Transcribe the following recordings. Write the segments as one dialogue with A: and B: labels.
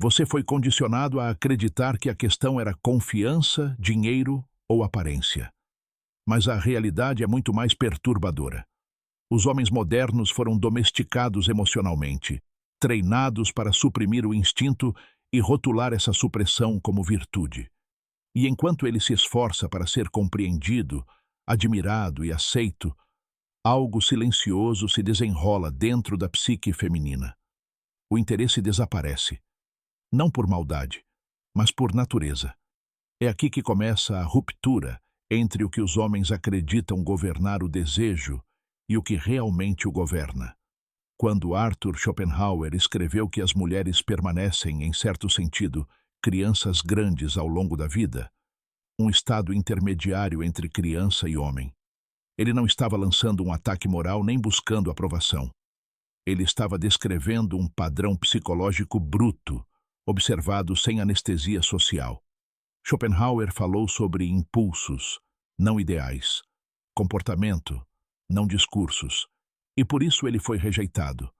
A: Você foi condicionado a acreditar que a questão era confiança, dinheiro ou aparência. Mas a realidade é muito mais perturbadora. Os homens modernos foram domesticados emocionalmente, treinados para suprimir o instinto e rotular essa supressão como virtude. E enquanto ele se esforça para ser compreendido, admirado e aceito, algo silencioso se desenrola dentro da psique feminina. O interesse desaparece, não por maldade, mas por natureza. É aqui que começa a ruptura entre o que os homens acreditam governar o desejo e o que realmente o governa. Quando Arthur Schopenhauer escreveu que as mulheres permanecem, em certo sentido, crianças grandes ao longo da vida, um estado intermediário entre criança e homem, ele não estava lançando um ataque moral nem buscando aprovação. Ele estava descrevendo um padrão psicológico bruto, observado sem anestesia social. Schopenhauer falou sobre impulsos, não ideais, comportamento, não discursos, e por isso ele foi rejeitado,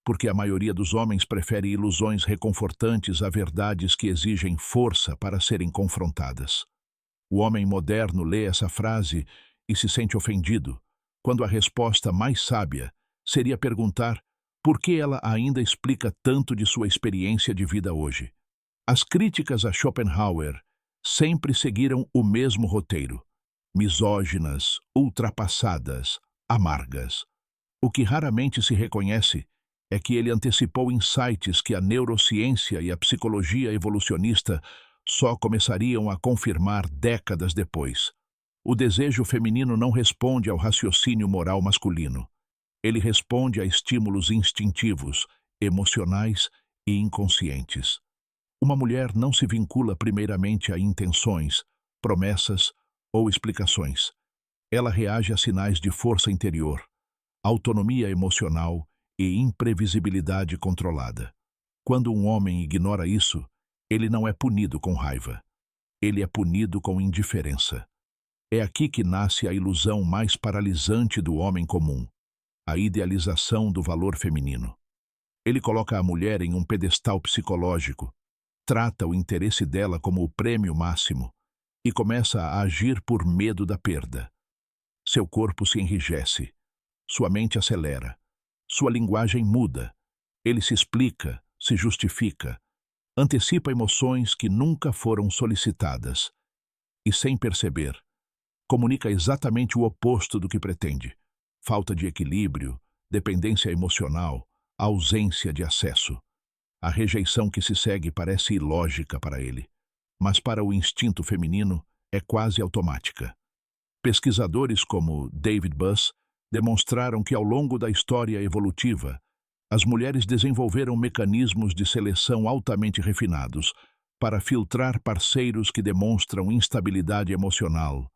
A: porque a maioria dos homens prefere ilusões reconfortantes a verdades que exigem força para serem confrontadas. O homem moderno lê essa frase e se sente ofendido, quando a resposta mais sábia seria perguntar por que ela ainda explica tanto de sua experiência de vida hoje. As críticas a Schopenhauer sempre seguiram o mesmo roteiro: misóginas, ultrapassadas, amargas. O que raramente se reconhece é que ele antecipou insights que a neurociência e a psicologia evolucionista só começariam a confirmar décadas depois. O desejo feminino não responde ao raciocínio moral masculino. Ele responde a estímulos instintivos, emocionais e inconscientes. Uma mulher não se vincula primeiramente a intenções, promessas ou explicações. Ela reage a sinais de força interior, autonomia emocional e imprevisibilidade controlada. Quando um homem ignora isso, ele não é punido com raiva. Ele é punido com indiferença. É aqui que nasce a ilusão mais paralisante do homem comum, a idealização do valor feminino. Ele coloca a mulher em um pedestal psicológico, trata o interesse dela como o prêmio máximo e começa a agir por medo da perda. Seu corpo se enrijece, sua mente acelera, sua linguagem muda, ele se explica, se justifica, antecipa emoções que nunca foram solicitadas e, sem perceber, comunica exatamente o oposto do que pretende: falta de equilíbrio, dependência emocional, ausência de acesso. A rejeição que se segue parece ilógica para ele, mas para o instinto feminino é quase automática. Pesquisadores como David Buss demonstraram que ao longo da história evolutiva, as mulheres desenvolveram mecanismos de seleção altamente refinados para filtrar parceiros que demonstram instabilidade emocional,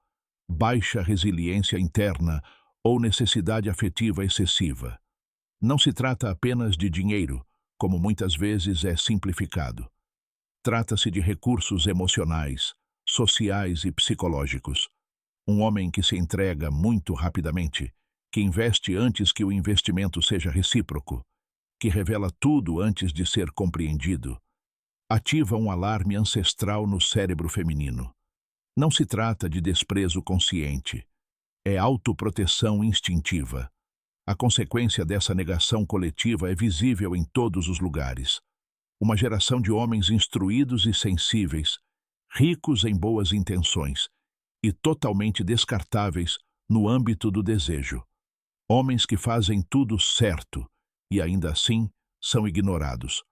A: baixa resiliência interna ou necessidade afetiva excessiva. Não se trata apenas de dinheiro, como muitas vezes é simplificado. Trata-se de recursos emocionais, sociais e psicológicos. Um homem que se entrega muito rapidamente, que investe antes que o investimento seja recíproco, que revela tudo antes de ser compreendido, ativa um alarme ancestral no cérebro feminino. Não se trata de desprezo consciente, é autoproteção instintiva. A consequência dessa negação coletiva é visível em todos os lugares. Uma geração de homens instruídos e sensíveis, ricos em boas intenções e totalmente descartáveis no âmbito do desejo. Homens que fazem tudo certo e ainda assim são ignorados.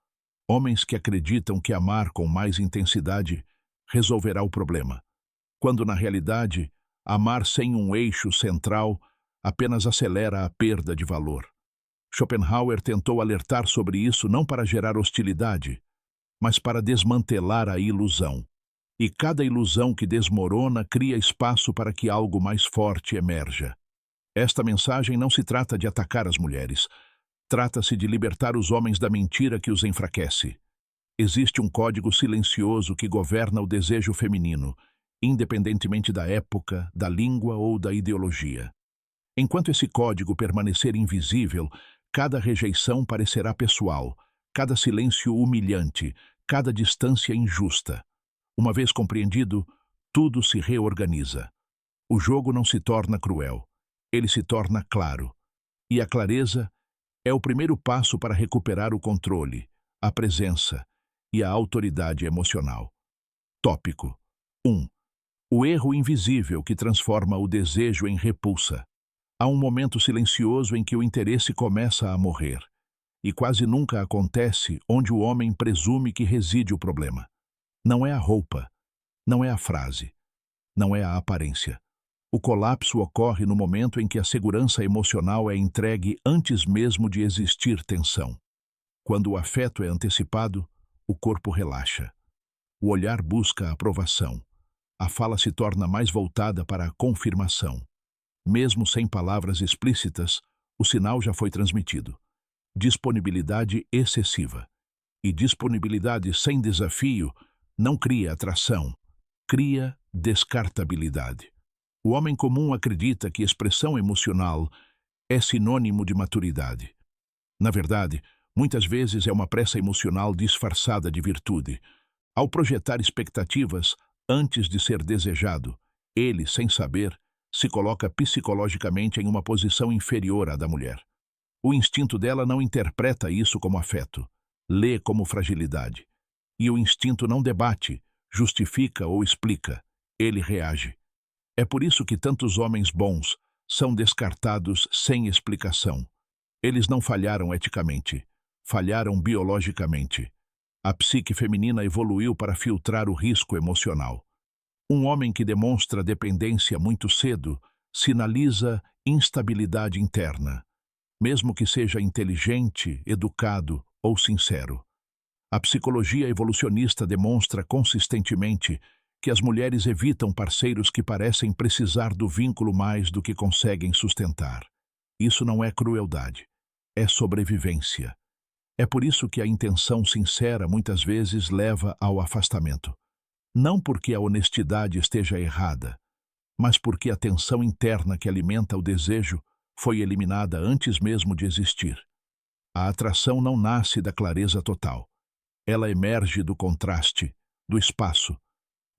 A: Homens que acreditam que amar com mais intensidade resolverá o problema, quando na realidade amar sem um eixo central apenas acelera a perda de valor. Schopenhauer tentou alertar sobre isso não para gerar hostilidade, mas para desmantelar a ilusão. E cada ilusão que desmorona cria espaço para que algo mais forte emerja. Esta mensagem não se trata de atacar as mulheres. Trata-se de libertar os homens da mentira que os enfraquece. Existe um código silencioso que governa o desejo feminino, independentemente da época, da língua ou da ideologia. Enquanto esse código permanecer invisível, cada rejeição parecerá pessoal, cada silêncio humilhante, cada distância injusta. Uma vez compreendido, tudo se reorganiza. O jogo não se torna cruel, ele se torna claro. E a clareza é o primeiro passo para recuperar o controle, a presença e a autoridade emocional. Tópico 1. O erro invisível que transforma o desejo em repulsa. Há um momento silencioso em que o interesse começa a morrer, e quase nunca acontece onde o homem presume que reside o problema. Não é a roupa, não é a frase, não é a aparência. O colapso ocorre no momento em que a segurança emocional é entregue antes mesmo de existir tensão. Quando o afeto é antecipado, o corpo relaxa. O olhar busca a aprovação. A fala se torna mais voltada para a confirmação. Mesmo sem palavras explícitas, o sinal já foi transmitido. Disponibilidade excessiva. E disponibilidade sem desafio não cria atração, cria descartabilidade. O homem comum acredita que expressão emocional é sinônimo de maturidade. Na verdade, muitas vezes é uma pressa emocional disfarçada de virtude. Ao projetar expectativas antes de ser desejado, ele, sem saber, se coloca psicologicamente em uma posição inferior à da mulher. O instinto dela não interpreta isso como afeto, lê como fragilidade. E o instinto não debate, justifica ou explica, ele reage. É por isso que tantos homens bons são descartados sem explicação. Eles não falharam eticamente, falharam biologicamente. A psique feminina evoluiu para filtrar o risco emocional. Um homem que demonstra dependência muito cedo sinaliza instabilidade interna, mesmo que seja inteligente, educado ou sincero. A psicologia evolucionista demonstra consistentemente que as mulheres evitam parceiros que parecem precisar do vínculo mais do que conseguem sustentar. Isso não é crueldade, é sobrevivência. É por isso que a intenção sincera muitas vezes leva ao afastamento. Não porque a honestidade esteja errada, mas porque a tensão interna que alimenta o desejo foi eliminada antes mesmo de existir. A atração não nasce da clareza total. Ela emerge do contraste, do espaço,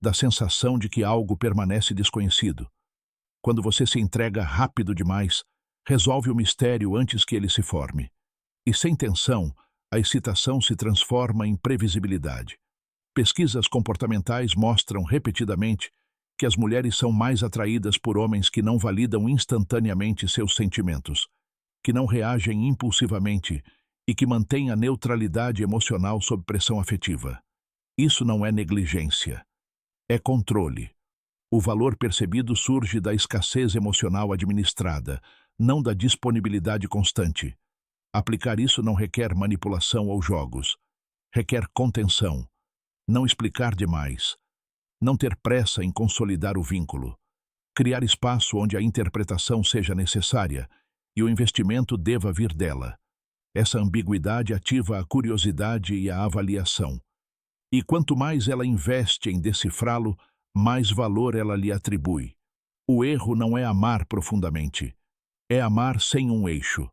A: da sensação de que algo permanece desconhecido. Quando você se entrega rápido demais, resolve o mistério antes que ele se forme. E sem tensão, a excitação se transforma em previsibilidade. Pesquisas comportamentais mostram repetidamente que as mulheres são mais atraídas por homens que não validam instantaneamente seus sentimentos, que não reagem impulsivamente e que mantêm a neutralidade emocional sob pressão afetiva. Isso não é negligência. É controle. O valor percebido surge da escassez emocional administrada, não da disponibilidade constante. Aplicar isso não requer manipulação ou jogos. Requer contenção. Não explicar demais. Não ter pressa em consolidar o vínculo. Criar espaço onde a interpretação seja necessária e o investimento deva vir dela. Essa ambiguidade ativa a curiosidade e a avaliação. E quanto mais ela investe em decifrá-lo, mais valor ela lhe atribui. O erro não é amar profundamente, é amar sem um eixo.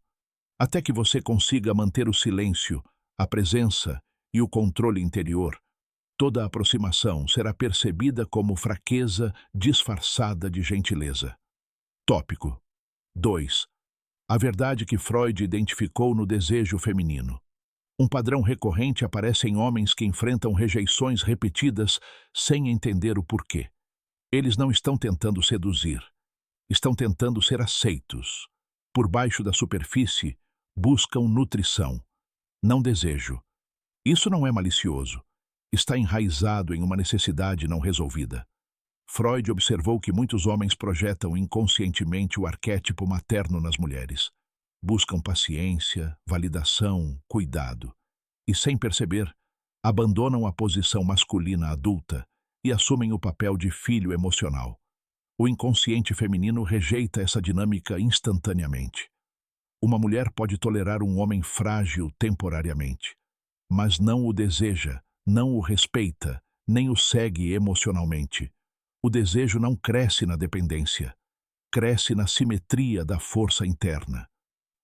A: Até que você consiga manter o silêncio, a presença e o controle interior, toda aproximação será percebida como fraqueza disfarçada de gentileza. Tópico 2. A verdade que Freud identificou no desejo feminino. Um padrão recorrente aparece em homens que enfrentam rejeições repetidas sem entender o porquê. Eles não estão tentando seduzir, estão tentando ser aceitos. Por baixo da superfície, buscam nutrição, não desejo. Isso não é malicioso, está enraizado em uma necessidade não resolvida. Freud observou que muitos homens projetam inconscientemente o arquétipo materno nas mulheres. Buscam paciência, validação, cuidado. E, sem perceber, abandonam a posição masculina adulta e assumem o papel de filho emocional. O inconsciente feminino rejeita essa dinâmica instantaneamente. Uma mulher pode tolerar um homem frágil temporariamente, mas não o deseja, não o respeita, nem o segue emocionalmente. O desejo não cresce na dependência, cresce na simetria da força interna.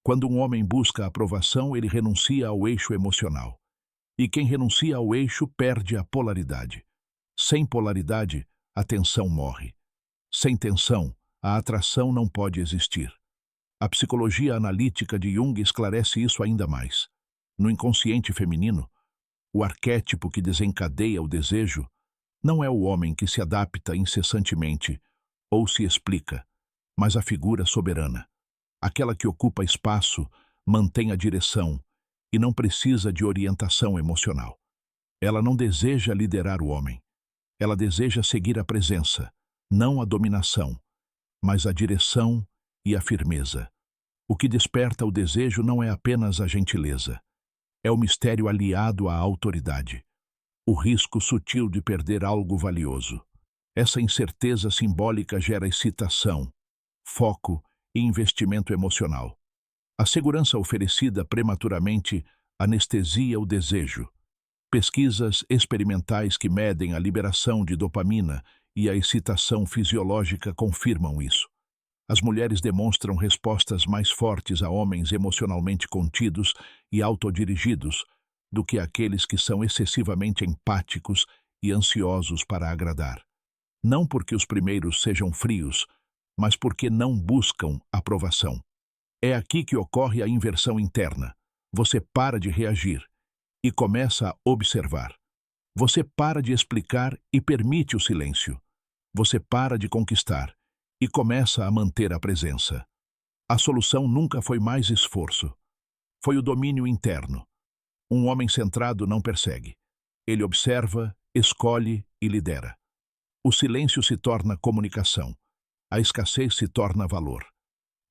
A: Quando um homem busca a aprovação, ele renuncia ao eixo emocional. E quem renuncia ao eixo perde a polaridade. Sem polaridade, a tensão morre. Sem tensão, a atração não pode existir. A psicologia analítica de Jung esclarece isso ainda mais. No inconsciente feminino, o arquétipo que desencadeia o desejo não é o homem que se adapta incessantemente ou se explica, mas a figura soberana, aquela que ocupa espaço, mantém a direção e não precisa de orientação emocional. Ela não deseja liderar o homem. Ela deseja seguir a presença, não a dominação, mas a direção e a firmeza. O que desperta o desejo não é apenas a gentileza. É o mistério aliado à autoridade. O risco sutil de perder algo valioso. Essa incerteza simbólica gera excitação, foco e investimento emocional. A segurança oferecida prematuramente anestesia o desejo. Pesquisas experimentais que medem a liberação de dopamina e a excitação fisiológica confirmam isso. As mulheres demonstram respostas mais fortes a homens emocionalmente contidos e autodirigidos do que aqueles que são excessivamente empáticos e ansiosos para agradar. Não porque os primeiros sejam frios, mas porque não buscam aprovação. É aqui que ocorre a inversão interna. Você para de reagir e começa a observar. Você para de explicar e permite o silêncio. Você para de conquistar e começa a manter a presença. A solução nunca foi mais esforço. Foi o domínio interno. Um homem centrado não persegue. Ele observa, escolhe e lidera. O silêncio se torna comunicação. A escassez se torna valor.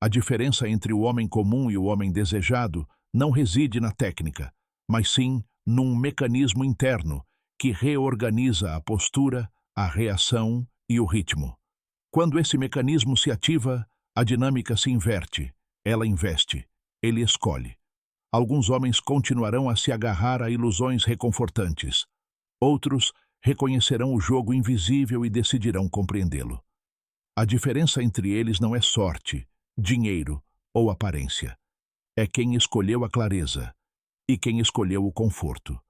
A: A diferença entre o homem comum e o homem desejado não reside na técnica, mas sim num mecanismo interno que reorganiza a postura, a reação e o ritmo. Quando esse mecanismo se ativa, a dinâmica se inverte. Ela investe. Ele escolhe. Alguns homens continuarão a se agarrar a ilusões reconfortantes. Outros reconhecerão o jogo invisível e decidirão compreendê-lo. A diferença entre eles não é sorte, dinheiro ou aparência. É quem escolheu a clareza e quem escolheu o conforto.